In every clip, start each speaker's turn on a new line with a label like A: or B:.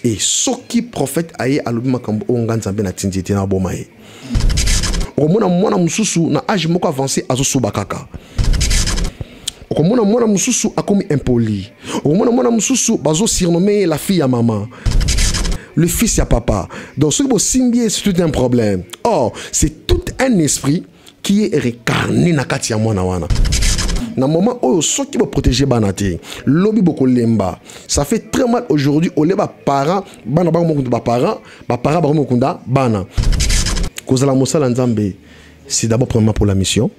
A: Et ce qui prophète aye alobi makambo onganzambe na tinditi na bomae. Okomona mwana mususu na âge moko avancé azosuba kaka. Okomona mwana mususu akomi impoli. Okomona mwana mususu bazo surnommer la fille à maman. Le fils à papa. Donc ce qui simbier c'est tout un problème. Or, c'est tout un esprit qui est récarné na kati ya mwana wana. Na moment où ceux qui vont protéger banate, lobby beaucoup lemba. Ça fait très mal aujourd'hui au leba parents, bana ba mokunda parents, ba parents ba mokunda bana. Kozala mosala nzambe, c'est d'abord premièrement pour la mission.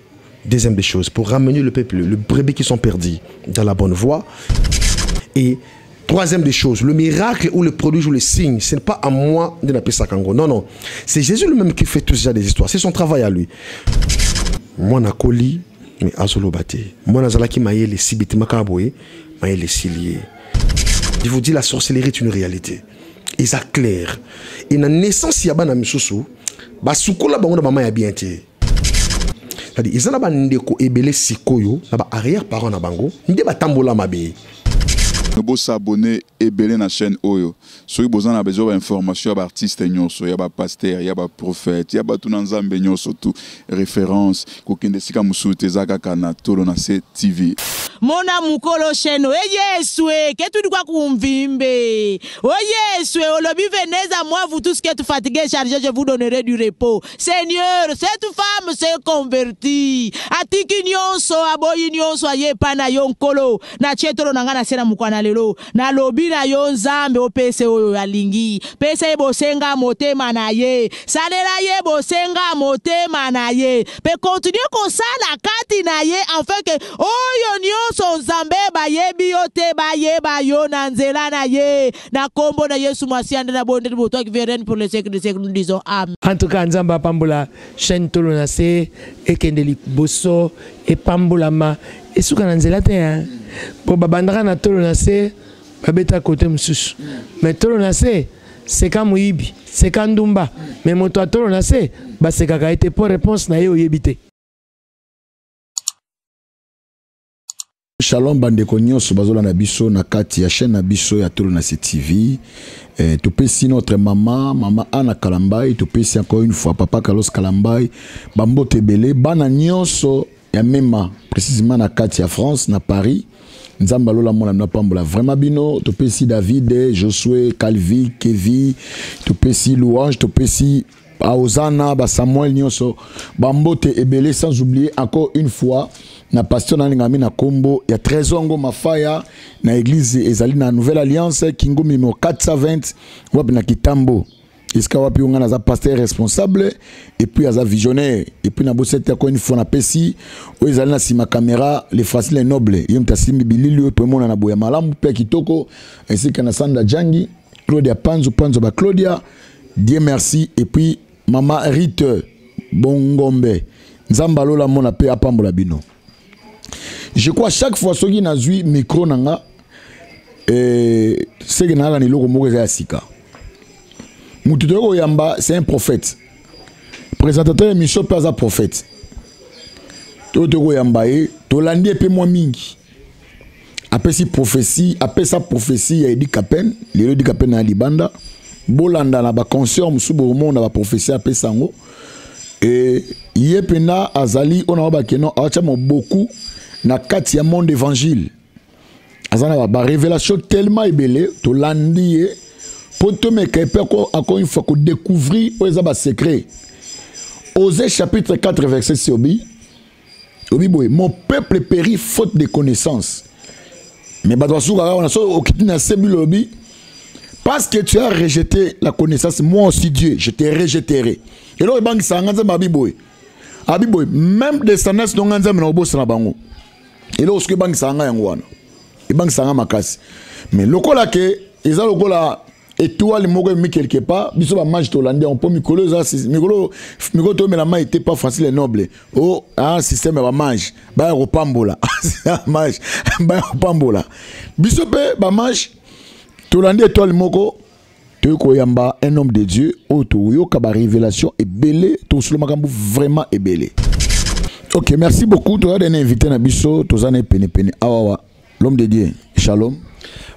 A: Deuxième des choses, pour ramener le peuple, le brebis qui sont perdus dans la bonne voie. Et troisième des choses, le miracle ou le prodige ou le signe, ce n'est pas à moi de l'appeler ça Kango. Non, non. C'est Jésus lui-même qui fait tout ça des histoires. C'est son travail à lui. Moi, na koli, mais azolo bate. Moi, na zalaki maye les sibiti makaboye, maye les siliers. Je vous dis, la sorcellerie est une réalité. Et ça clair. Et na naissance yaba na misusu, ba sukola bango na mama ya bien te. C'est-à-dire, ils ont ba ndeko ebele sikoyo, na ba arrière parent na bango, nde ba tambola mabe.
B: Vous s'abonner et belé na chaîne Oyo. Si vous avez besoin d'informations, il y a des artistes, il y a des pasteurs, il y a des prophètes, il y a des tout surtout références. Kokindesika musute zaka kana tolo na TV.
C: Mona mukolo chaîne Yeswe ketu dikwa kumvimbe. Yeswe olobi venez à moi vous tous qui êtes fatigués chargés je vous donnerai du repos. Seigneur, cette femme s'est convertie. Atiki nyonso aboyi nyonso aye pana yonkolo na chetolo nangana sena mukwana lelo na lobi na yo nzambe opese oyo yalingi pese bosenga motema na ye salela ye bosenga motema na ye pe continue kosala kati na ye afin que oyo nyonso nzambe bayebi yo te bayeba yo na nzela na ye na kombo na Yesu Masiande na bonde de boto qui viennent pour les siècles des siècles nous disons amen.
D: En tout cas nzamba pambola chaîne tolonase ekendeli boso et pambolama et suka na nzela te hein. Pour babandara na tolonase babeta côté mususu mais tolonase c'est comme Ibi c'est comme Ndumba mais moto a tolonase ba c'est kaka été pour réponse na yo yebite.
E: Shalom bandeko nyonso bazola na biso na kati ya chaîne na biso ya Tolonase TV. Topesi notre maman Anna Kalambai, topesi encore une fois papa Carlos Kalambai, bambote belé bana nyonso ya mema précisément na kati ya France na Paris. Nzamba lola mona na pambola vraiment bino, topesi David, Josué, Calvi, Kevi, topesi Louange, topesi Aozana, ba Samuel nyonso, bambote ebele sans oublier encore une fois na pasteur na ngami na Kombo ya Trésongo Mafaya na église ezali na Nouvelle Alliance Kingo numéro 420 wapi na Kitambo. Iska wapi on a pasteur responsable et puis aza visionnaire et puis na bosete encore une fois na pesi o ezali na sima caméra les faciles nobles yem tasimi bilili to mona na boya malamu pe kitoko ainsi que na Sanda Jangi Claudia Panzo ba Claudia Dieu merci et puis maman Rite Bongombe Nzambalo la mona pe apambola bino. Je crois chaque fois que je suis micro nanga c'est que nanga ni loko moko ya sika. Mututoko yamba c'est un prophète. Présentateur émission pas un prophète. Totoko yamba e tolandi pe moi mingi. Après si prophétie, après sa prophétie ya Edi Kapen, le Edi Kapen na libanda, bolanda na ba concert musubo monde ba prophétie après sango. Et yepena azali on ba keno acha beaucoup na kati ya monde évangile azana ba révélation tellement ébélé to landié pour te mettre encore une fois que découvrir aux ba secret. Osée chapitre 4 verset 6 obi boy mon peuple périt faute de connaissance mais ba dosuka on a so okitina sebilobi parce que tu as rejeté la connaissance moi aussi Dieu je te rejetterai et là bangi sanga ba biboy abiboy même descendance donc nzambe na obosa na bango. Et là, ce que banque sanga yangwana, et banque sanga makasi. Mais le là que, ils ont le là étoile moko mis quelque part, biso ba mange tolandais, on peut mikolo ça, mikolo to mais la main était pas facile et noble. Oh, un système ba mange, ba repambola, mange, ba repambola. Biso pe ba mange tolandais étoile moko. Yamba, un homme de Dieu, auto yoka ba révélation et belé, tout solo makambu vraiment est belé. Ok, merci beaucoup. Tu as un invité na biso, tu as un pene. Awawa, l'homme de Dieu. Shalom.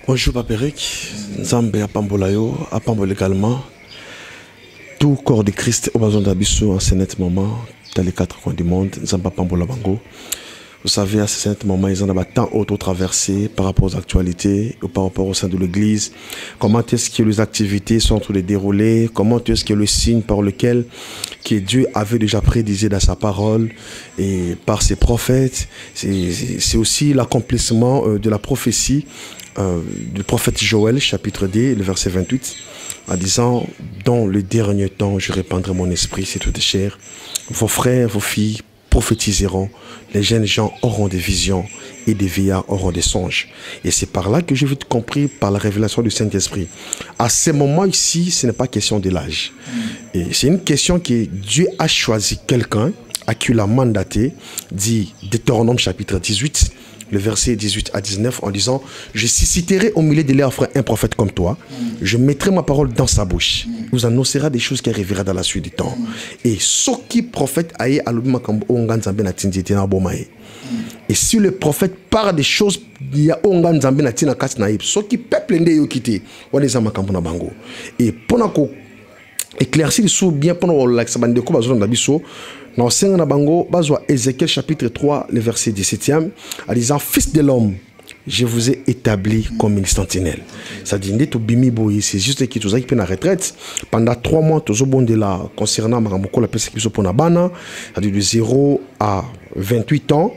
A: Bonjour Papa Eric, Nzambe Apambolayo, Apambol également. Tout corps de Christ au besoin d'Abisso en ce net moment, dans les 4 coins du monde, Nzambe Apambola Bango. Vous savez, à ce moment, ils en ont tant auto-traversé par rapport aux actualités ou par rapport au sein de l'Église. Comment est-ce que les activités sont en train de dérouler? Comment est-ce que le signe par lequel que Dieu avait déjà prédisé dans sa parole et par ses prophètes, c'est aussi l'accomplissement de la prophétie du prophète Joël, chapitre 2, le verset 28, en disant « Dans le dernier temps, je répandrai mon esprit sur toute chair. Vos frères, vos filles prophétiseront, les jeunes gens auront des visions et des vieillards auront des songes. » Et c'est par là que je veux être compris par la révélation du Saint-Esprit. À ce moment ici, ce n'est pas question de l'âge. Et c'est une question que Dieu a choisi quelqu'un à qui il a mandaté, dit Deutéronome chapitre 18, le verset 18 à 19, en disant « Je susciterai au milieu de leurs frères un prophète comme toi, je mettrai ma parole dans sa bouche, il vous annoncera des choses qui arriveront dans la suite du temps. » Et ce qui prophète aïe à l'obima kambo ongan zambe na tinditi na bomae. Et si le prophète parle des choses, il y a ongan zambe na tina kas naïb, ce qui peuple nde yo kité, on les ama kambo na bango. Et pendant qu'on éclaircit le sous bien pendant l'axabande ko bazon na biso, dans le Bango, Ézéchiel chapitre 3, le verset 17e, en disant « Fils de l'homme, je vous ai établi comme une sentinelle. » Ça dit « C'est juste que tu as pris la retraite. Pendant 3 mois, tu as de là concernant la persécution pour la bana, c'est-à-dire de 0 à 28 ans,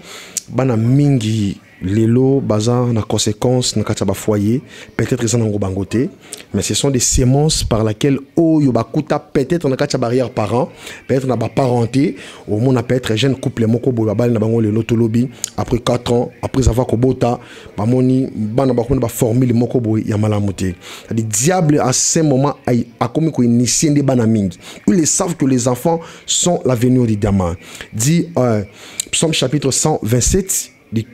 A: bana mingi lelo baza na conséquence na kataba foyer peut-être ils en ont bangoté mais ce sont des semences par laquelle oyo bakuta peut-être na kataba barrière parent peut-être na ba parenté au monde peut être jeune couple moko boy ba na bango lelo tolobi après 4 ans après avoir kobota ba moni bana ba ba formule moko boy ya malamuté le diable à ce moment a commis ko initier des bana mingi ils savent que les enfants sont l'avenir du diamant dit Psaume chapitre 127 du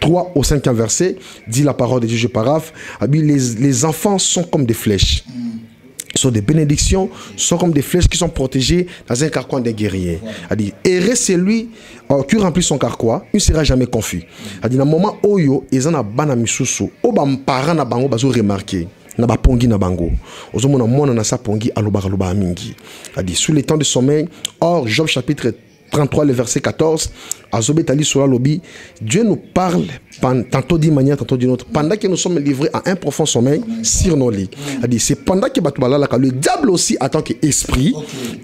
A: 3 au 5e verset, dit la parole de Dieu, je paraphrase, les enfants sont comme des flèches. Ils sont des bénédictions, sont comme des flèches qui sont protégées dans un carquois des guerriers. Errez celui qui remplit son carquois, il ne sera jamais confus. Dans le moment où ils ont un ban à misusu, où les parents na bango bazo remarqué. Na ba pongi na bango ozomona mona na sa pongi aloba mingi. Sous les temps de sommeil. Or Job chapitre 33, le verset 14, Azobetali sur la lobby, Dieu nous parle tantôt d'une manière, tantôt d'une autre. Pendant que nous sommes livrés à un profond sommeil sur nos lits. C'est pendant que le diable aussi attend qu'esprit,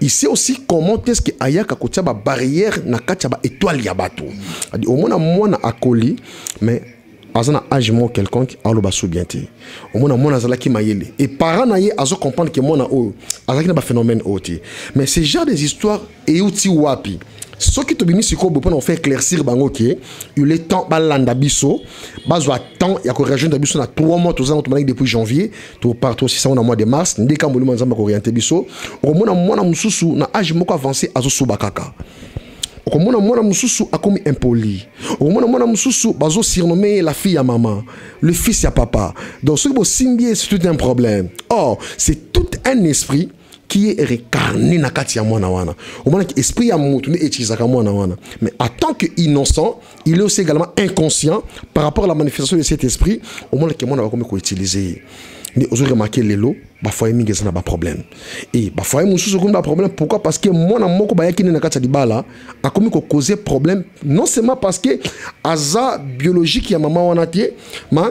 A: il sait aussi comment est-ce qu'il y a une barrière na kachaba étoile yabato. Au moins moi na akoli, mais azana âge mo quelconque aloba soubienté. Au moins moi nazala ki mayele. Et parents na ye azo comprendre que moi na o azaki na ba phénomène oti. Mais ce genre des histoires et outi wapi. Ce qui te bimi siko bo pour faire éclaircir bango ki il est temps balanda biso bazwa temps ya ko rejoindre biso na 3 mois tous ans depuis janvier tout partout aussi ça on a mois de mars ndeka mbulu manzamba ko orienter biso au moins na mususu na âge moko avancé azo subakaka. Okomona mwana mususu akomi impoli. Okomona mwana mususu bazo surnommer la fille à maman, le fils à papa. Donc ce qui simbier c'est tout un problème. Or, c'est tout un esprit qui est récarné na kati ya mwana wana. Okomona que esprit ya mutu ne etizaka mwana wana. Mais en tant qu'innocent, il est aussi également inconscient par rapport à la manifestation de cet esprit. Okomona que mwana va comme ko utiliser. Mais vous remarquez les lots, parfois il y a des problèmes. Et parfois il y a des problèmes. Pourquoi? Parce que moi, je a commis causer problème. Non seulement parce que aza biologique ya maman wana tie, mais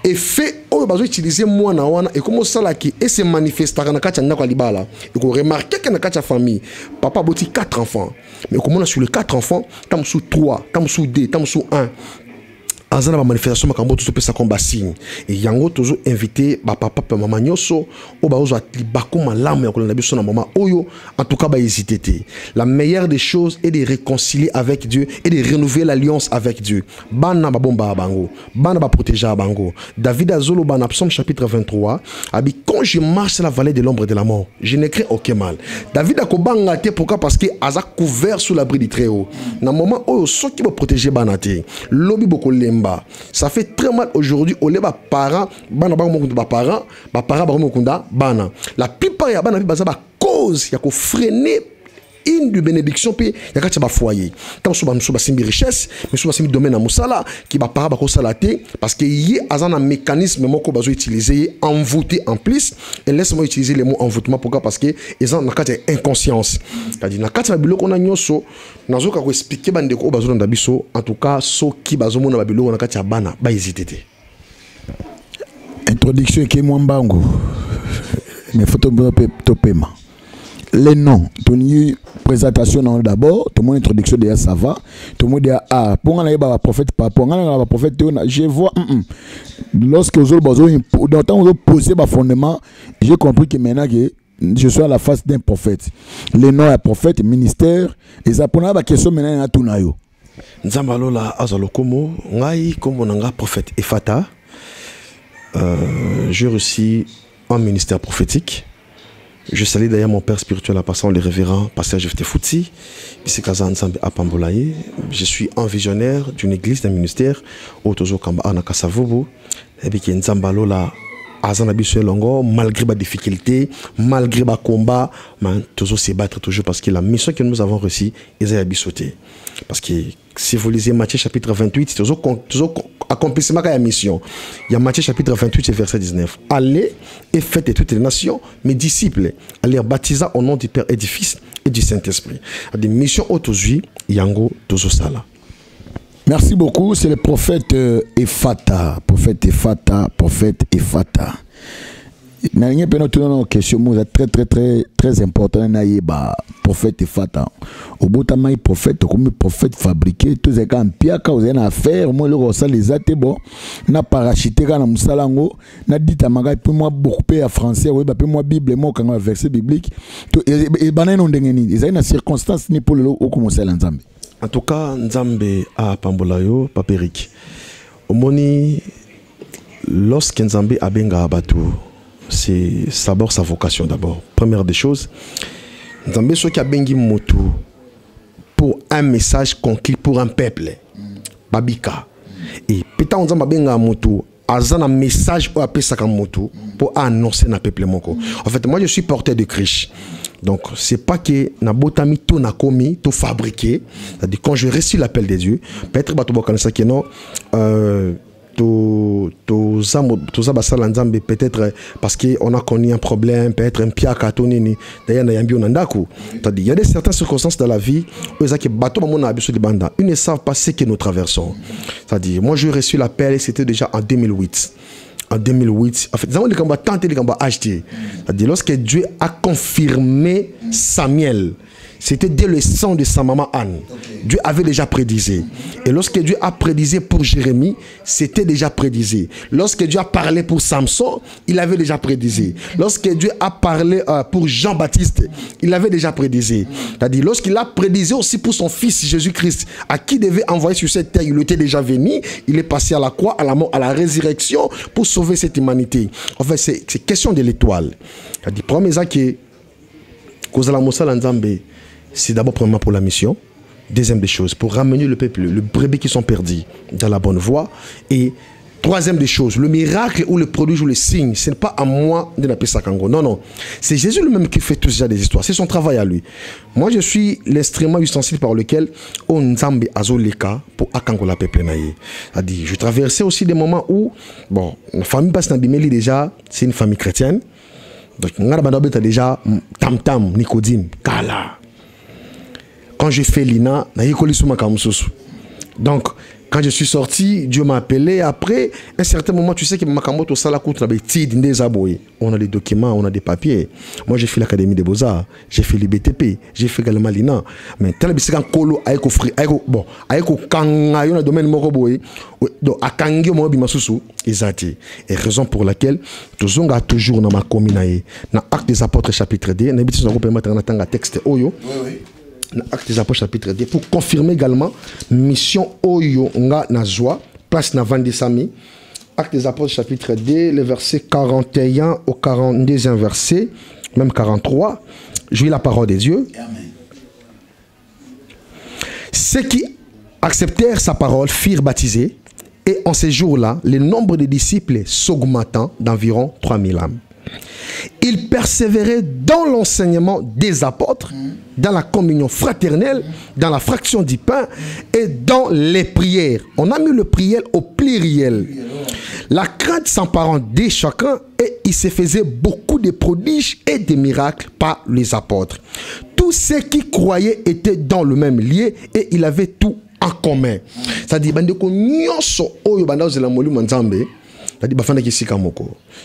A: effet au besoin utiliser moi na wana et comment ça là qui et se manifestera na kacha ndako libala. Et qu'on remarque que na kacha famille, papa boti 4 enfants. Mais comment on a sur les 4 enfants, tam sous 3, tam sous 2, tam sous 1. Azana ba manifestation makambo tout pesa comme signe et yango toujours invité ba papa pe mama nyoso o ba ozo atibako malamu ya kolanda biso na mama oyo en tout cas ba hésiter té. La meilleure des choses est de réconcilier avec Dieu et de renouveler l'alliance avec Dieu. Bana ba bomba bango, bana ba protéger bango. David azolo bana Psaume chapitre 23 abi quand je marche sur la vallée de l'ombre de la mort, je ne crains aucun mal. David akobanga té pourquoi? Parce que aza couvert sous l'abri du Très-Haut. Na moment oyo so qui va protéger bana té. Lobi boko ça fait très mal aujourd'hui au les parents bana ba mo kunda parents ba mo kunda bana la plupart ya bana baza ba cause ya ko freiner une de bénédiction pe ya kati ba foyer tant so ba simbi richesse mais so ba simbi domaine na musala qui ba para ba ko salaté parce que yi azana mécanisme moko bazo utiliser envoûter en plus et laisse-moi utiliser le mot envoûtement pourquoi parce que ils ont na kati inconscience c'est-à-dire na kati ba biloko na nyoso nazoka ko expliquer bande ko bazo na biso en tout cas so ki bazo mona ba biloko na kati ya bana ba hésiter.
E: Introduction qui est moins bango. Mais faut te paiement. Les noms, ton présentation d'abord, tout le monde introduction déjà ça va. Tout le monde dit ah pour on a prophète pas pour on a prophète je vois lorsque aux autres dans temps on poser ba fondement, j'ai compris que maintenant que je suis à la face d'un prophète. Les noms à prophète, ministère et ça pour la question maintenant à tout nayo.
A: Nzambalola azalokomo ngai comme on a prophète Efata. J'ai reçu un ministère prophétique. Je salue d'ailleurs mon père spirituel à passant le révérend pasteur Jefte Fouti. Je suis un visionnaire d'une église, d'un ministère au Tozo Kamba Anakasavubu. Et puis Nzambalo la Azanabiso Longo, malgré les difficultés, malgré les combats, Tozo se battre toujours parce que la mission que nous avons reçue est à bisoter. Parce que si vous lisez Matthieu chapitre 28, c'est toujours accomplissement de la mission. Il y a Matthieu chapitre 28 verset 19. Allez et faites toutes les nations, mes disciples, allez baptiser au nom du Père et du Fils et du Saint-Esprit. Des missions autosuivies, Yango Tozo Sala.
E: Merci beaucoup, c'est le prophète Efata. Prophète Efata, prophète Efata. Il y a une question très importante. Prophète Efata. Au bout de prophète, comme prophète fabriqué, tous les gens qui ont une affaire, moi, les athées, bon, n'a parachuté dans le salango, n'a dit à Maga, puis moi, beaucoup de français, oui, puis moi, Bible, moi, quand on a verset biblique, et banan non dengeni, ils ont une circonstance ni pour le haut comme ça l'ensemble.
A: En tout cas, Nzambe a Pambolayo, Paperik. Omoni, lorsque Nzambe a benga abatu, c'est d'abord sa vocation d'abord. Première des choses, Nzambe ce qui a bengi motu pour un message conquis pour un peuple. Babika. Et peut-être Nzambe a benga motu azana message ou appelé ça comme motu pour annoncer na peuple moko. En fait, moi je suis porteur de Christ. Donc, c'est pas que na botami tout na commis, tout fabriqué. C'est-à-dire, quand je reçois l'appel de Dieu, peut-être que non, peut-être parce qu'on a connu un problème, peut-être un pia katonini, d'ailleurs, il y a des certaines circonstances dans la vie où ils ne savent pas ce que nous traversons. C'est-à-dire, moi, je reçu l'appel et c'était déjà en 2008. En 2008, en fait, nous avons tenté de acheter. C'est-à-dire, lorsque Dieu a confirmé Samuel, c'était dès le sang de sa maman Anne. Okay. Dieu avait déjà prédisé. Et lorsque Dieu a prédisé pour Jérémie, c'était déjà prédisé. Lorsque Dieu a parlé pour Samson, il avait déjà prédisé. Lorsque Dieu a parlé pour Jean-Baptiste, il avait déjà prédisé. C'est-à-dire, lorsqu'il a prédisé aussi pour son fils Jésus-Christ, à qui devait envoyer sur cette terre, il était déjà venu, il est passé à la croix, à la mort, à la résurrection pour sauver cette humanité. En fait, c'est question de l'étoile. C'est-à-dire, premier que c'est d'abord premièrement pour la mission. Deuxième des choses, pour ramener le peuple, le brebis qui sont perdus dans la bonne voie. Et troisième des choses, le miracle ou le produit ou le signe, ce n'est pas à moi de l'appeler ça Kango. Non, non. C'est Jésus lui-même qui fait tout ça des histoires. C'est son travail à lui. Moi, je suis l'instrument ustensile par lequel on Nzambe azoleka pour Akango la peuple naïe. C'est-à-dire, je traversais aussi des moments où, bon, la famille passe Nabimeli déjà, c'est une famille chrétienne. Donc, on a déjà tam-tam, Nicodime, Kala. Quand j'ai fait l'INA, donc, quand je suis sorti, Dieu m'a appelé. Après, à un certain moment, tu sais que Makamoto Salakout, on a des documents, on a des papiers. Moi, j'ai fait l'Académie des Beaux-Arts, j'ai fait l'IBTP, j'ai fait également l'INA. Mais tel que c'est un colo, bon, kanga, yon a domaine moroboé, donc à kangi mo bimasusu, ezati. Et raison pour laquelle, nous avons toujours dans ma commune, dans Actes des Apôtres chapitre 2, nous avons permettre un texte oyo. Oui. Actes des Apôtres chapitre 2 pour confirmer également mission Oyo nga Nazwa place na Vandesami. Actes des Apôtres chapitre 2 le verset 41 au 42e verset même 43. Je lis la parole de Dieu. Amen. Ceux qui acceptèrent sa parole furent baptisés et en ces jours-là le nombre de disciples s'augmentant d'environ 3000 âmes. Il persévérait dans l'enseignement des apôtres, dans la communion fraternelle, dans la fraction du pain et dans les prières. On a mis le prière au pluriel. La crainte s'emparant de chacun et il se faisait beaucoup de prodiges et de miracles par les apôtres. Tous ceux qui croyaient étaient dans le même lieu et il avait tout en commun. C'est-à-dire,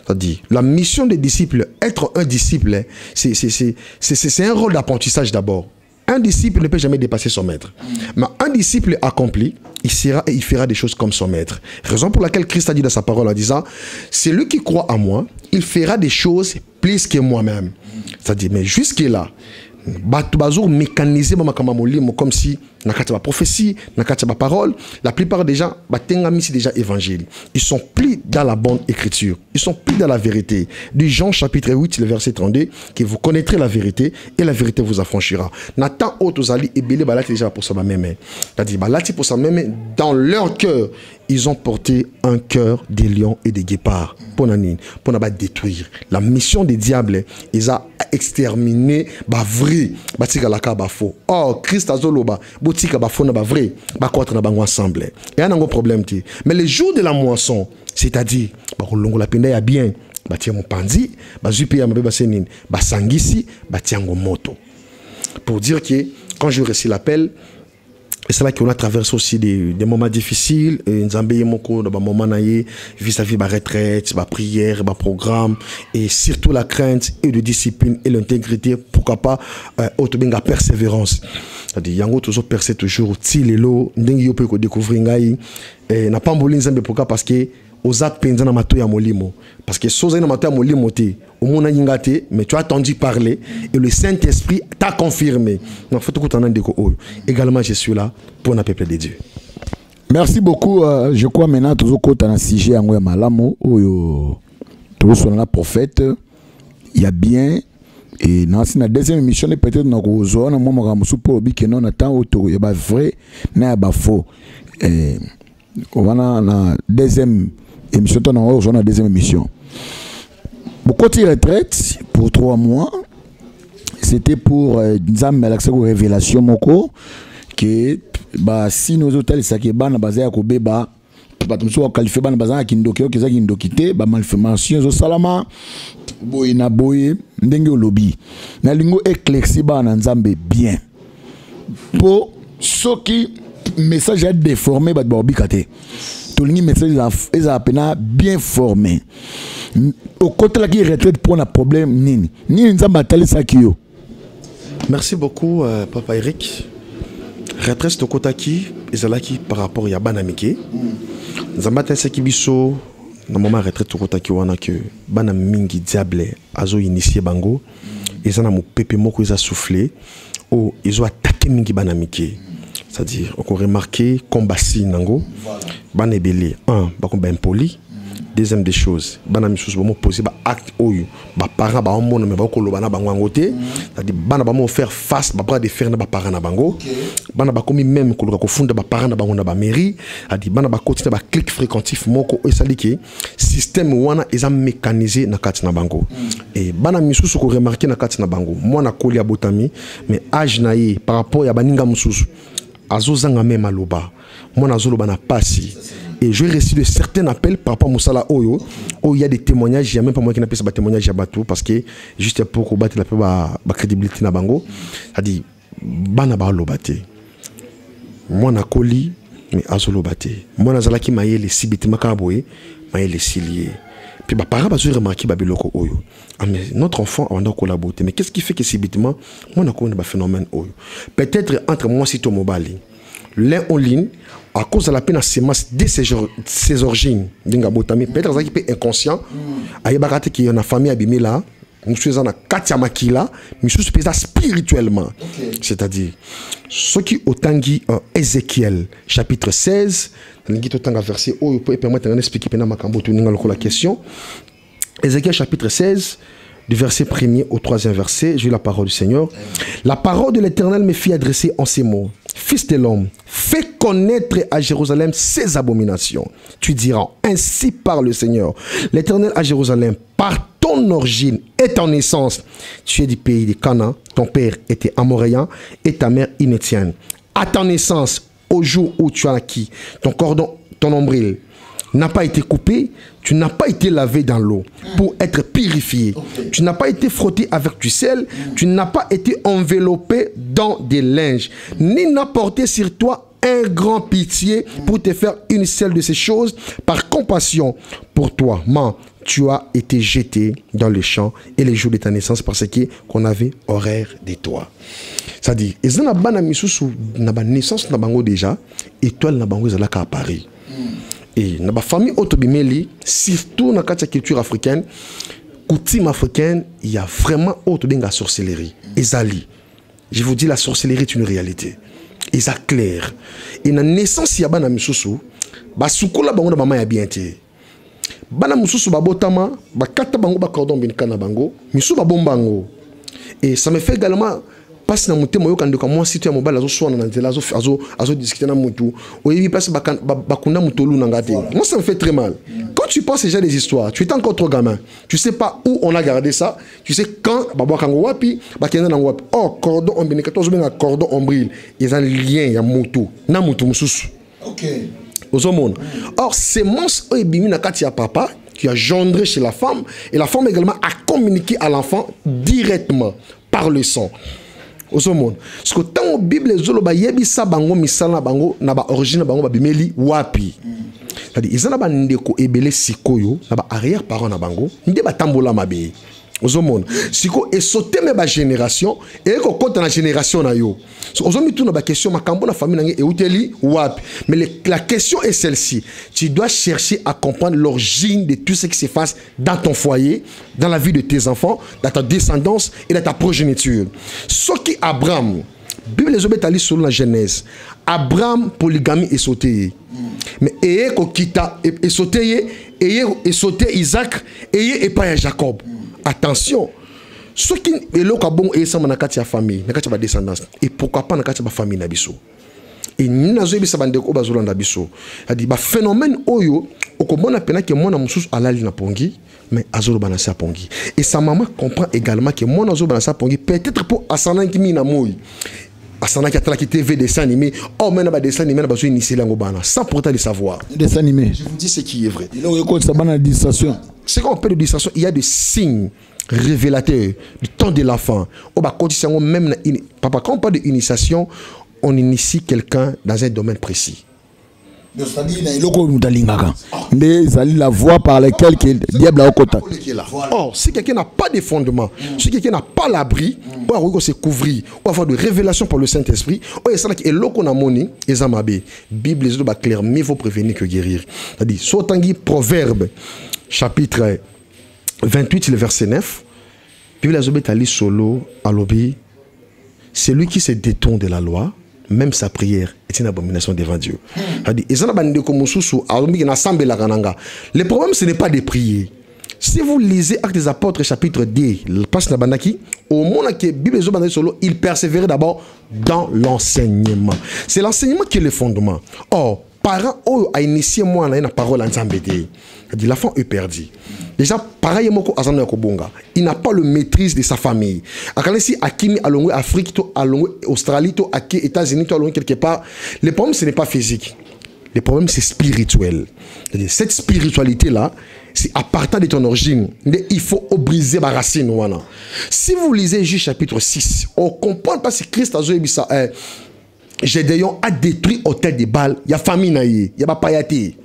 A: c'est-à-dire, la mission des disciples, être un disciple, c'est un rôle d'apprentissage d'abord. Un disciple ne peut jamais dépasser son maître. Mais un disciple accompli, il sera et il fera des choses comme son maître. Raison pour laquelle Christ a dit dans sa parole en disant, celui qui croit en moi, il fera des choses plus que moi-même. C'est-à-dire, mais jusque-là, mécaniser comme si nakati ba prophétie, nakati ba parole, la plupart des gens c'est déjà évangile. Ils sont plus dans la bonne écriture. Ils sont plus dans la vérité. Du Jean chapitre 8, le verset 32, que vous connaîtrez la vérité et la vérité vous affranchira. Nathan Otozali et Bélé balati déjà pour ça même. C'est-à-dire balati pour ça même dans leur cœur, ils ont porté un cœur des lions et des guépards pour ne détruire. La mission des diables, ils ont exterminé ba vrai, ba tika la ka ba faux. Oh Christ azoloba tika ba faux na ba vrai, ba croître na bango ensemble. Et un gros problème ti. Mais le jour de la moisson, c'est-à-dire ba kolongo la penda ya bien, ba tia mon pandi, ba zupi ya mabeba senine, ba sangisi, ba tiango moto. Pour dire que quand je reçois l'appel, et c'est là qu'on a traversé aussi des moments difficiles. Nzambe yemoko dans des moments naïe vis-à-vis de la retraite, la prière, le programme, et surtout la crainte et la discipline et l'intégrité. Pourquoi pas autobenga persévérance. C'est-à-dire yango toujours percer toujours tilelo ndengi yo peut découvrir ngai na pamboli Nzambe pourquoi parce que oza penza na mato ya molimo parce que soza na mato ya molimo te omona ngate mais tu as entendu parler et le Saint-Esprit t'a confirmé. Donc faut tout entendre ko également je suis là pour le peuple de Dieu.
E: Merci beaucoup. Je crois maintenant toujours côté un sujet en malamo oyo tout sur la prophète il y a bien et dans la deuxième émission peut-être na ko zo na mo ka musu pour bi que non attend auto ya ba vrai na ba faux on va na deuxième émission on a la deuxième émission. Beaucoup de retraite pour 3 mois, c'était pour Nzambe l'accès aux révélations moko que bah si nos hôtels ça qui est ban basé à Kobeba pas tout ça qualifié ban basé à Kindoki que ça Kindokité bah malformation zo salama boy na boy ndenge lobby na lingo éclairci ba na Nzambe bien pour ceux qui message est déformé bah bobikate tout le message est à peine bien formé. Au côté là qui retraite pour un problème nini Nzamba tali sakio.
A: Merci beaucoup Papa Eric. Retraite au côté qui ezalaki par rapport ya banamike. Nzamba tali sakibiso na moment retraite au côté qui wana que bana mingi diable azo initier bango ezana mo pepe moko eza soufflé o izo attaquer mingi banamike. C'est-à-dire, on a remarqué combat si nango, ban ebele, combat impoli. Deuxième des choses, ban amisus bon poser ba acte oyo, ba parents ba omona mais ba ko lobana bango ngote, c'est-à-dire ban ba mo faire face ba bras de fer na ba parents na bango. Ban ba komi même ko ko funda ba parents na bango na ba mairie, c'est-à-dire ban ba continuer ba clic fréquentif moko e saliki système wana eza mécanisé na kati na bango. Et ban amisus ko remarquer na kati na bango, moi na koli ya botami, mais âge na ye par rapport ya baninga mususu azozanga même aloba moi nazoloba na pasi et je reçu de certains appels par rapport à Moussala Oyo où il y a des témoignages il y a même pas moi qui n'a pas ces témoignages à bateau parce que juste pour combattre la ba crédibilité na bango a dit bana ba lobate moi na koli mais azolobate moi nazalaki mayele sibitima kaboye mayele silier puis bah parents bazo remarquer ba biloko oyo mais notre enfant on a collaboré mais qu'est-ce qui fait que subitement on a connu ba phénomène oyo peut-être entre moi si Tomobali l'un en ligne à cause de la peine à sémence de ses origines dinga botami peut-être ça qui peut inconscient aïe bakate qui en a famille abîmée là nous sommes dans katia makila mais sous spirituellement c'est-à-dire ce qui autangi Ézéchiel chapitre 16 verset où peut permettre d'expliquer la question. Ézéchiel chapitre 16 du verset 1er au 3e verset, j'ai la parole du Seigneur. La parole de l'Éternel me fit adresser en ces mots. Fils de l'homme, fais connaître à Jérusalem ses abominations. Tu diras, ainsi parle le Seigneur. L'Éternel à Jérusalem, par ton ton origine et ton naissance. Tu es du pays de Canaan, ton père était amoréen et ta mère inétienne. À ta naissance, au jour où tu as acquis ton cordon, ton nombril n'a pas été coupé, tu n'as pas été lavé dans l'eau pour être purifié. Tu n'as pas été frotté avec du sel, tu n'as pas été enveloppé dans des linges, ni n'a porté sur toi un grand pitié pour te faire une seule de ces choses. Par compassion pour toi, tu as été jeté dans les champs et les jours de ta naissance parce qu'on avait horreur de toi. C'est-à-dire, ils ont la naissance déjà, étoile na bango ezalaka à Paris. Et dans la famille autobimeli, surtout dans la culture africaine, coutume africaine, il y a vraiment autre de la sorcellerie. Ezali. Je vous dis, la sorcellerie est une réalité. Et ça clair. Et dans la naissance, il y a bana misusu, ba sukola bango na mama ya bien te. Bana misusu ba botama, ba kata bango ba cordon binika na bango, misusu ba bombango. Et ça me fait également passe na mutema yo kandeka moi si tu as mobile azo swana na nzela azo discuter na mutu oyebi passe bakunda mutolu na ngate. Moi ça me fait très mal. Quand tu penses déjà des histoires, tu es encore trop gamin. Tu sais pas où on a gardé ça. Tu sais quand babo kango wapi, bakenda na wapi. Oh cordon ombilical, toi ben cordon ombril, ils ont lien ya mutu na mutu mususu. OK. Aux hommes. Or ces monstres oyebimi na kati ya papa qui a gendré chez la femme et la femme également a communiqué à l'enfant directement par le sang. Aux hommes. Parce que tant la Bible zolo ba yebi sa bango misala bango na ba origine bango ba bimeli wapi. C'est-à-dire ils ont ba ndeko ebele sikoyo na ba arrière parent na bango nde ba tambola mabe. Aux hommes. Siko et sauter me ba génération et ko compte na génération na yo. Aux hommes tout na ba question makambo na famille na nge e uteli wapi. Mais la question est celle-ci. Tu dois chercher à comprendre l'origine de tout ce qui se passe dans ton foyer, dans la vie de tes enfants, dans ta descendance et dans ta progéniture. Ce qui Abraham, Bible les obétali selon la Genèse. Abraham polygamie est sauté. Mais eye ko kita et sauté et sauté Isaac et pas Jacob. Attention. Ce qui est là bon et ça na kati ya famille, na kati ya descendance et pourquoi pas na kati ya famille na biso. Et ni nazo bisa bande ko bazolanda biso. Adi ba phénomène oyo okomona pena que mwana mususu alali na pongi mais azolo banasa sa pongi. Et sa maman comprend également que mwana azolo banasa pongi peut-être pour asana qui mi na moyi. Asana qui a qui TV dessin animé, oh mais na ba dessin animé na bazo initier lango bana sans pourtant le savoir.
E: Dessin animé.
A: Je vous dis ce qui est vrai.
E: Il reconnaît ça bana distraction.
A: C'est qu'on appelle de distraction, il y a des signes révélateur du temps de l'enfant. Même papa, quand on parle d'initiation, on initie quelqu'un dans un domaine précis.
E: La voie par laquelle le diable a au
A: Or, si quelqu'un n'a pas de fondement, si quelqu'un n'a pas l'abri, on va se couvrir, on va avoir de révélation par le Saint-Esprit, Bible est clair, mieux vaut prévenir que guérir. C'est-à-dire, Sotangi, Proverbe, chapitre 28, le verset 9, Bible a solo à l'obé, celui qui se détourne de la loi, même sa prière est une abomination devant Dieu. Le problème, ce n'est pas de prier. Si vous lisez Actes des Apôtres, chapitre 2, au moment que Bible il persévérait d'abord dans l'enseignement. C'est l'enseignement qui est le fondement. Or, parents a initié moi la parole en Zambédé. L'enfant est perdu. Déjà, pareil, il n'a pas le maîtrise de sa famille. Si Akimi a l'ongé Afrique, à Australie, à États-Unis, à quelque part, le problème ce n'est pas physique. Le problème c'est spirituel. Cette spiritualité-là, c'est à partir de ton origine. Il faut briser ma racine. Si vous lisez Juge chapitre 6, on comprend pas si Christ a dit ça. Gédéon a détruit l'hôtel de Baal. Il y a famine, il y a pas payaté.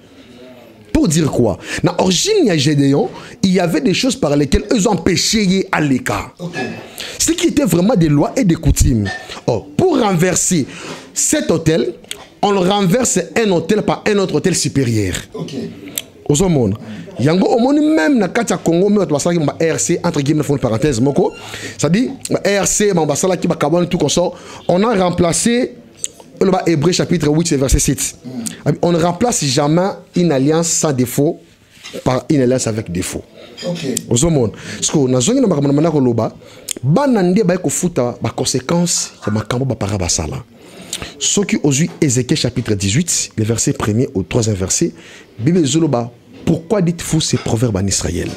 A: Pour dire quoi? Dans l'origine de Gédéon, il y avait des choses par lesquelles eux empêchaient à l'écart. Ce qui était vraiment des lois et des coutumes. Or, pour renverser cet hôtel, on renverse un hôtel par un autre hôtel supérieur. Aux hommes. Yango omoni même na kati ya Congo mais basala ki RC entre guillemets font une parenthèse moko. Ça dit RC basala ki ba kabone tout comme ça, on a remplacé le Hébreu chapitre 8 verset 7. On ne remplace jamais une alliance sans défaut par une alliance avec défaut. Aux hommes. Parce que na zongi na makamana ko loba banande ba ko futa ba conséquences ya makambo ba para basala. Ce qui aujourd'hui Ézéchiel chapitre 18, le verset 1er au 3e verset, Bible zoloba, pourquoi dites-vous ces proverbes en Israël?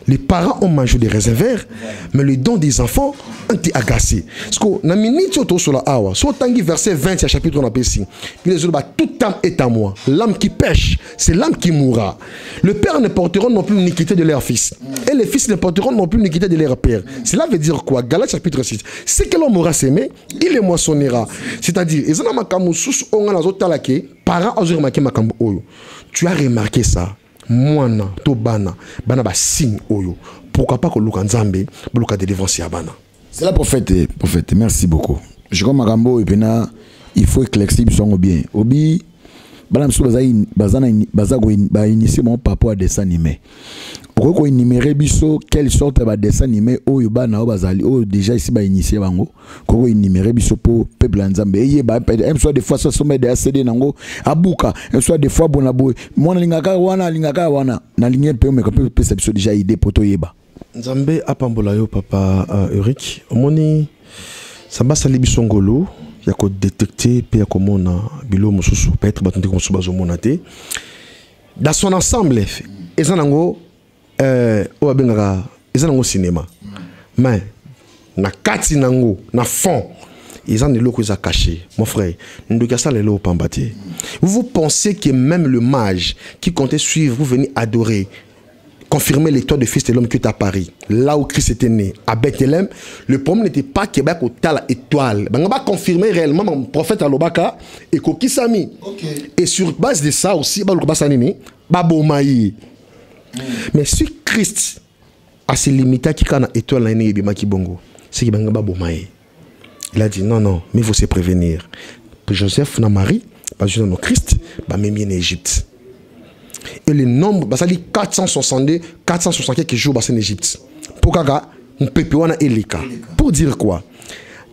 A: Les parents ont mangé des raisins verts, mais le don des enfants ont été agacés. Parce que dans minute sur la awa, sur tangi verset 20 du chapitre on appelle ici. Il dit toute âme est à moi. L'âme qui pêche, c'est l'âme qui mourra. Le père ne porteront non plus l'iniquité de leur fils, et les fils ne porteront non plus l'iniquité de leur père. Cela veut dire quoi? Galates chapitre 6. Ce que l'homme aura sémé, il les moissonnera. C'est-à-dire, tu as remarqué ça? Moana, to bana, bana ba signe oyo. Pourquoi pas que Luka Nzambe, Luka délivrance ya bana?
E: C'est la prophète, merci beaucoup. Je crois Magambo et Pena, il faut éclaircir bien. Obi, bana msou ba initier mon papa à dessin animé. Pourquoi qu'on numérer biso quelle sorte de dessin animé oyo bana o bazali o déjà ici ba initier bango. Pourquoi numérer biso pour peuple Nzambe. Et ba soit des fois ça sommet de ACD nango abuka, soit des fois bonaboy. Mona lingaka wana na ligne pe me peut ça biso déjà idée poto yeba.
A: Nzambe apambola yo papa Eric. Omoni ça ba sali biso ngolo ya ko détecter pe ya komona bilo mususu peut-être batonde comme subazo monate. Dans son ensemble ezanango o abengaka ezanango cinéma. Mais na kati nango na fond ils ont des locaux à cacher. Mon frère, nous devons ça les lots pambati. Vous pensez que même le mage qui comptait suivre, vous venez adorer, confirmer l'étoile de Fils de l'homme qui est à Paris, là où Christ était né, à Bethléem, le problème n'était pas qu'il y avait l'étoile. On va confirmer réellement mon prophète Alobaka et Kokisami. Et sur base de ça aussi, mais si Christ a ses limites qui quand l'étoile est née, c'est qu'il il a dit non, mais il faut se prévenir. Joseph na Marie, non Christ, même en Égypte. Et le nombre, ça dit 462, 460 quelques jours en Égypte. Pourquoi on peut pas Elika? Pour dire quoi?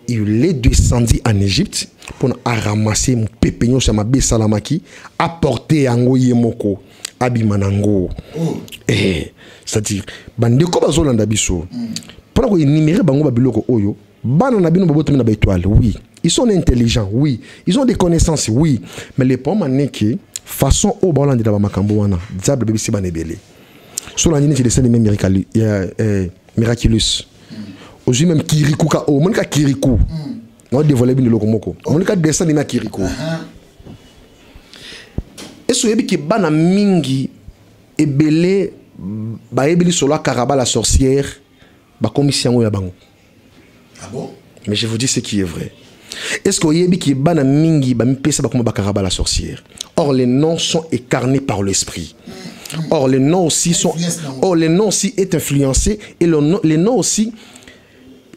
A: Il est descendu en Égypte pour ramasser mon pépignon sur ma bé salamaki, apporter ango yemoko, abimanango. C'est-à-dire, bandeko bazolanda biso. Pour qu'on énumérer bango babiloko oyo. Oui, ils sont intelligents, oui, ils ont des connaissances, oui, mais les pommes en que façon au ballon de la Makamboana, diable bébé c'est banébélé. Sur la ligne de dessin des miraculous. Aujourd'hui même Kirikou, au moins Kirikou, on dévoile bien le locomoko. On a dessin des Kirikou. Et ce qui est bana mingi et belé, ba ebeli sur la caraba la sorcière, ba commission ya bango. Ah bon? Mais je vous dis ce qui est vrai. Est-ce que vous avez qui bana mingi ba mpesa ba comme bakaraba la sorcière? Or les noms sont écarnés par l'esprit. Or les noms aussi sont est influencé et les noms aussi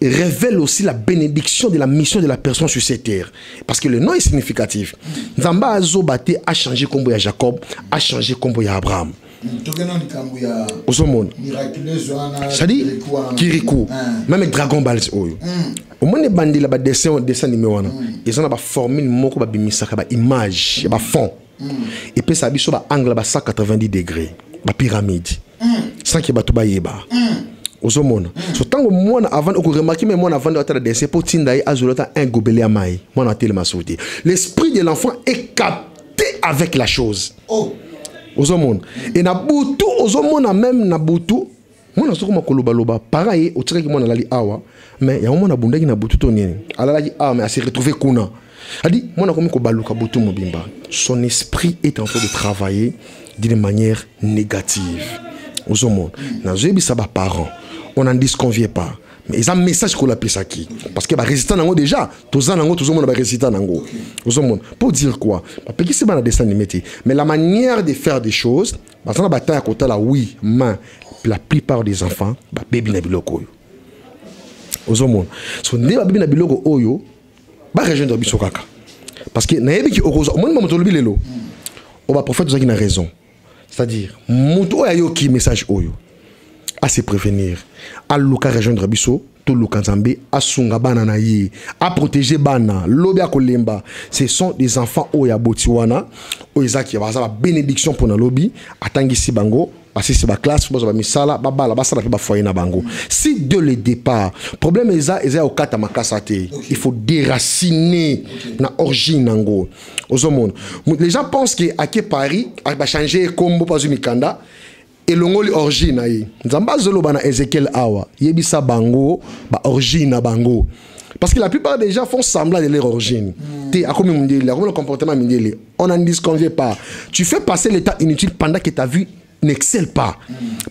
A: révèlent aussi la bénédiction de la mission de la personne sur cette terre. Parce que le nom est significatif. Nzamba Azobate a changé comme à Jacob, a changé comme à Abraham. C'est-à-dire Kirikou, même Dragon Ball oyo. Au moins les bandits là dessin animé wana. Ils ont ba formule moko ba bimisaka ba image, ba fond. Et puis ça biso ba angle ba 190 degrés, ba pyramide. Sans que ba to ba yeba. Osomona. So tango mona avant ko remarquer mais mona avant de faire dessin pour tindaï azolota un gobelé à maï. Mona tellement sauté. L'esprit de l'enfant est capté avec la chose. Oh. Osomona. Et na butu osomona même na butu. Mona soko makoloba loba pareil au tiré que mona lali awa mais ya mona bundaki na butu tonien. Alala ah mais a se retrouver kuna. A dit mona komi ko baluka butu mobimba. Son esprit est en train de travailler d'une manière négative. Osomona. Na zebi saba parents. On n'en disconvient pas. Mais ils ont un message qu'on l'appelle ça qui. Parce que les résistants n'ont déjà. Tous les gens résistants n'ont. Pour dire quoi? Parce que c'est pas un dessin animé. Mais la manière de faire des choses, parce qu'on a bataille à côté là, oui, mais la plupart des enfants, bébé n'a biloko. Osomon. So ne bébé n'a biloko oyo, ba rejoindre bisokaka. Parce que na yebi ki orozo, moi maman tolobi lelo. On va prophète ça qui n'a raison. C'est-à-dire, muto ayo ki message oyo. À se prévenir, à luka rejoindre biso, tout luka Nzambe, à sunga bana na ye, à protéger bana, lobi a kolemba. Ce sont des enfants oya botiwana, oya qui va avoir bénédiction pour na lobi, atangi si bango, parce que c'est ba classe, ba misala, ba bala, ba sala ba foyer na bango. Si dès le départ, problème est au kata makasate, il faut déraciner na origine nango. Les gens pensent que à Paris, va changer combo pas mikanda. elongoli origine na ye nzambe azoloba na Ézéchiel awa yebisa bango ba origine na bango parce que la plupart des gens font semblant de leur origine. Comme le comportement mindélé, on n'en disconvient pas. Tu fais passer l'état inutile pendant que ta vie n'excelle pas.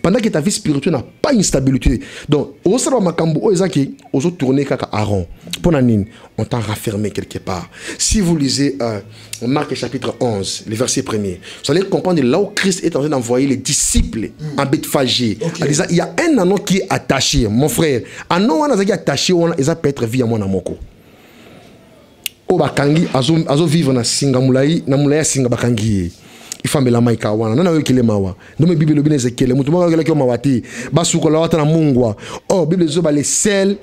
A: Pendant que ta vie spirituelle n'a pas une stabilité. Donc, au sein de Makambo, aux autres tourner kaka Aaron. On t'a raffermé quelque part. Si vous lisez Marc chapitre 11, le verset 1er, vous allez comprendre là où Christ est en train d'envoyer les disciples en Bethphagée. Il y a un anon qui est attaché, mon frère. Un anon qui est attaché, il peut être vie à mon amoko. O bakangi azo vivre na singa mulai na mulai singa bakangi. Il faut me la maïka wana nana yokile mawa ndome bible lobine Ézéchiel mutu moko yokile mawati basuko la wata na mungwa oh bible zoba les sel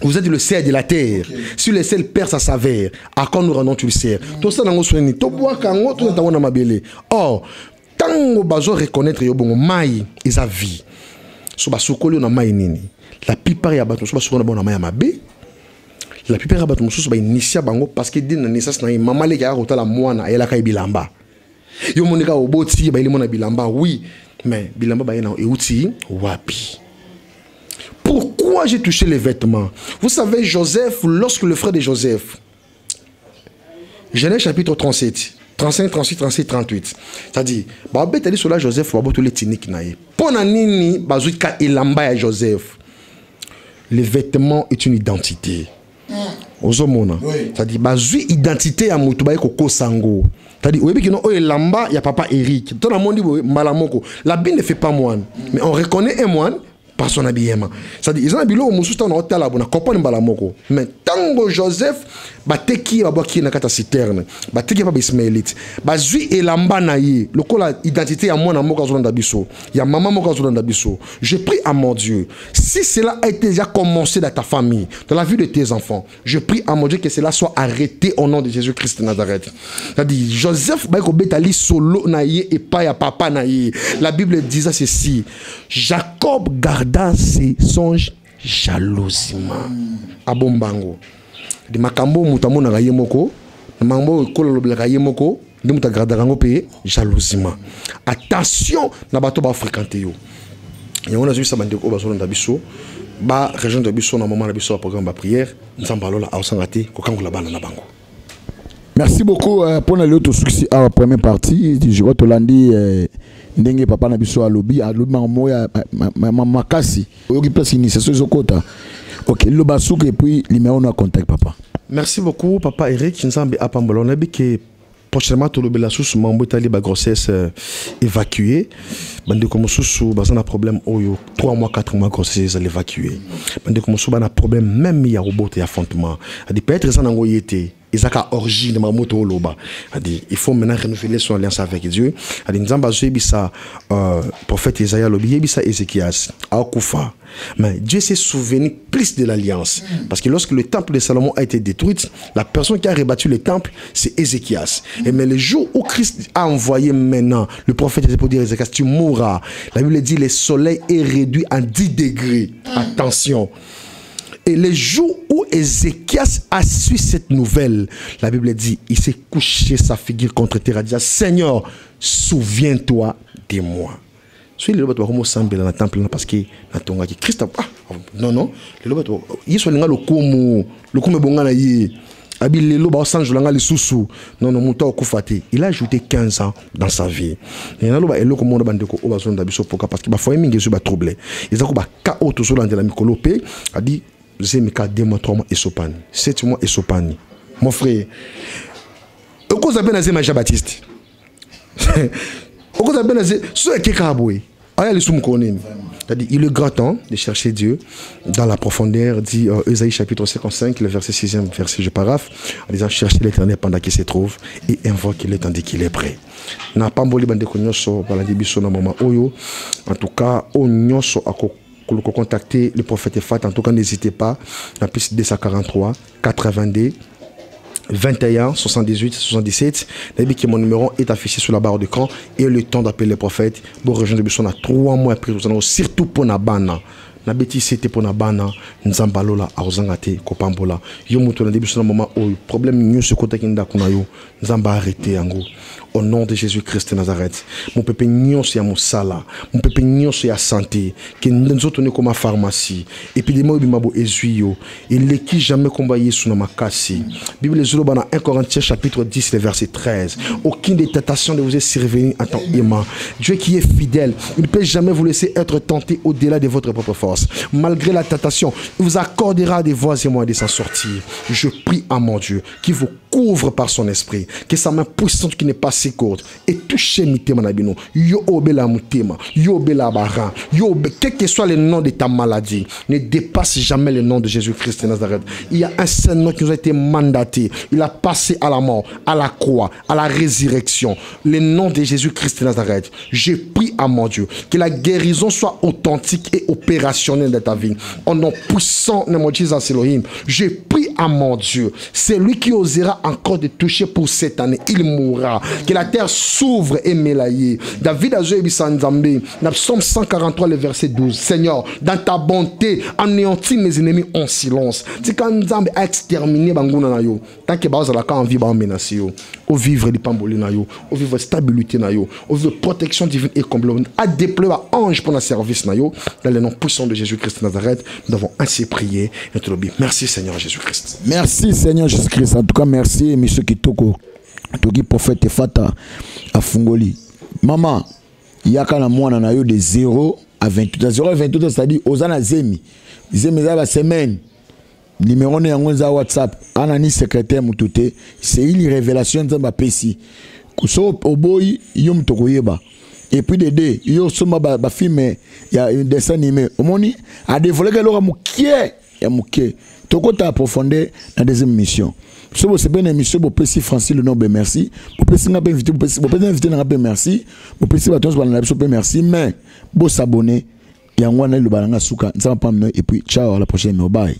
A: vous êtes le sel de la terre si le sel perd sa saveur à quand nous rendons-tu le sel tout ça nango soini to boa kango tout na wana mabele oh tango bazo reconnaître yo bongo mai isa vie so basuko na mai nini la plupart ya bato so basuko na bona mai ya mabe. La plupart des gens sont initiés parce que dès la naissance, maman les gars ont la moine et la caille bilamba. Yo monika oboti ba ile mona bilamba oui, mais bilamba ba yana euti wapi. Pourquoi j'ai touché les vêtements? Vous savez Joseph, lorsque le frère de Joseph, Genèse chapitre 37, 35, 36, 37, 38. C'est-à-dire, bah bête dit sur là Joseph wa boto les tinique nae. Pona nini bazuka ilamba ya Joseph. Les vêtements est une identité. Ozomona c'est-à-dire bazui identité ya mutu baye koko sango c'est-à-dire oyebi kino oye lamba ya papa Eric to na mondi malamoko la Bible ne fait pas moine mais on reconnaît un moine par son habillement c'est-à-dire ils ont habillé musuta na hôtel abona koponi malamoko mais tango Joseph bateki babaki na kata citerne bateki ba Ismaélite bazui elamba na ye lokola identité ya mwana moko azolanda biso ya maman moko azolanda biso je prie à mon Dieu si cela a été déjà commencé dans ta famille dans la vie de tes enfants je prie à mon Dieu que cela soit arrêté au nom de Jésus-Christ de Nazareth c'est-à-dire Joseph ba ko betali solo na ye et pas ya papa na ye la Bible disait ceci Jacob garda ses songes jalousement abombango de makambo mutamona ga yemoko mambo kololo ga yemoko de mutagarda rango pe jalousement attention na bato ba fréquenter yo et on a vu ça bande ko ba solonda biso ba région de biso na moment na biso programme ba prière nzambalola ausangate ko kangola bana na bango.
E: Merci beaucoup pour l'autre succès à la première partie je vois Tolandi ndenge papa na biso alobi moya makasi oyoki place initiation ezokota. Ok, le basouk et puis numéro de contact papa. Merci beaucoup papa Eric Nzambe apambola on a dit que prochainement tout le belasous mambo itali ba grossesse évacuée bande comme sous bazana problème oyo 3 mois 4 mois grossesse évacuée bande comme sous bana problème même il y a robot et affrontement a dit peut-être ça nango yete Isaka origine mamoto loba a dit il faut maintenant renouveler son alliance avec Dieu a dit Nzamba zebisa prophète Isaïe lobi yebisa Ézéchias akufa mais Dieu s'est souvenu plus de l'alliance parce que lorsque le temple de Salomon a été détruit la personne qui a rebattu le temple c'est Ézéchias et mais le jour où Christ a envoyé maintenant le prophète pour dire Ézéchias tu mourras la Bible dit le soleil est réduit à 10 degrés attention. Et le jour où Ézéchias a su cette nouvelle, la Bible dit, il s'est couché sa figure contre terre, dit, Seigneur, souviens-toi de moi. Soit le lobato comme semble dans le temple parce que na tonga ki Christ non le lobato yeso linga le kumu bonga na ye abile le loba sanjo langa le susu non muta okufate il a ajouté 15 ans dans sa vie et na loba eloko monde bandeko o bazonda biso poka parce que ba foye mingi so ba troublé ezako ba ka auto so dans la mikolope a dit j'ai mis 2 mois 3 mois et sopani 7 mois et sopani mon frère oko za bena zema Jean-Baptiste oko za bena ze so ekekabwe aya le sum koneni c'est-à-dire il est grand temps de chercher Dieu dans la profondeur dit Ésaïe chapitre 55 le verset 6e verset je paraphe en disant chercher l'Éternel pendant qu'il se trouve et invoquez-le tandis qu'il est prêt na pamboli bande ko nyoso bala di biso na moment oyo en tout cas o nyoso ako contacter le prophète Fat en tout cas n'hésitez pas la plus 243 82 21 78 77 que mon numéro est affiché sur la barre d'écran et le temps d'appeler le prophète pour rejoindre le besoin à 3 mois après surtout pour Nabana na bêtise c'était pour Nabana Nzambalola Arzangate Kopambola yo muto na début sur moment où problème nous ce côté kinda kuna yo Nzamba arrêté yango
A: au nom de Jésus-Christ de Nazareth. Mon pépé nyonso ya mosala, mon pépé nyonso ya santé, que nous tenons comme pharmacie. Épidémie bimabo ezuyo, il n'est qui jamais combat Yesu na makasi. Bible zolo dans 1 Corinthiens chapitre 10 le verset 13. Aucune des tentations ne vous est survenue en temps aimant. Dieu qui est fidèle, il ne peut jamais vous laisser être tenté au-delà de votre propre force. Malgré la tentation, il vous accordera des voies et moyens de s'en sortir. Je prie à mon Dieu qui vous couvre par son esprit, que sa main puissante qui n'est pas si courte et touchez mitema nabino yo obela mutema yo obela bara yo quel que soit le nom de ta maladie ne dépasse jamais le nom de Jésus-Christ de Nazareth. Il y a un seul nom qui nous a été mandaté, il a passé à la mort, à la croix, à la résurrection, le nom de Jésus-Christ de Nazareth. Je prie à mon Dieu que la guérison soit authentique et opérationnelle dans ta vie au nom puissant de mon Jésus Elohim. Je prie à mon Dieu, c'est lui qui osera encore de toucher pour cette année, il mourra. Que la terre s'ouvre et mélaillée. David a joué Bissanzambe, dans Psaume 143, le verset 12. Seigneur, dans ta bonté, anéantis mes ennemis en silence. Si quand Nzambe a exterminé Bangouna na yo, tant que Baoza la ka envie ba menacer yo, au vivre les pamboli na yo, au vivre stabilité na yo, au vivre protection divine et complète, à déployer ange pour le service na yo, dans le nom puissant de Jésus-Christ de Nazareth, nous avons ainsi prié et te le dis. Merci Seigneur Jésus-Christ.
E: Merci Seigneur Jésus-Christ. En tout cas, merci monsieur Kitoko. Toki prophète Fata à Fungoli. Maman, il y a quand même na yo de 0 à 28. De 0 à 28, c'est-à-dire aux ana zemi. Zemi za la semaine. Numéro ne yango za WhatsApp. Anani secrétaire mututé. C'est une révélation de ma PC. Kuso oboy yom tokoyeba. Et puis de deux, yo soma ba film il y a un dessin animé. Omoni a dévoilé que l'ora mukie ya mukie. Toko ta approfondir la deuxième mission. So c'est bien émission pour petit Francis le nom merci. Pour petit n'a pas invité pour petit invité n'a pas merci. Pour petit baton sur la episode merci mais beau s'abonner. Ya ngwana le balanga suka. Ça va pas et puis ciao à la prochaine bye.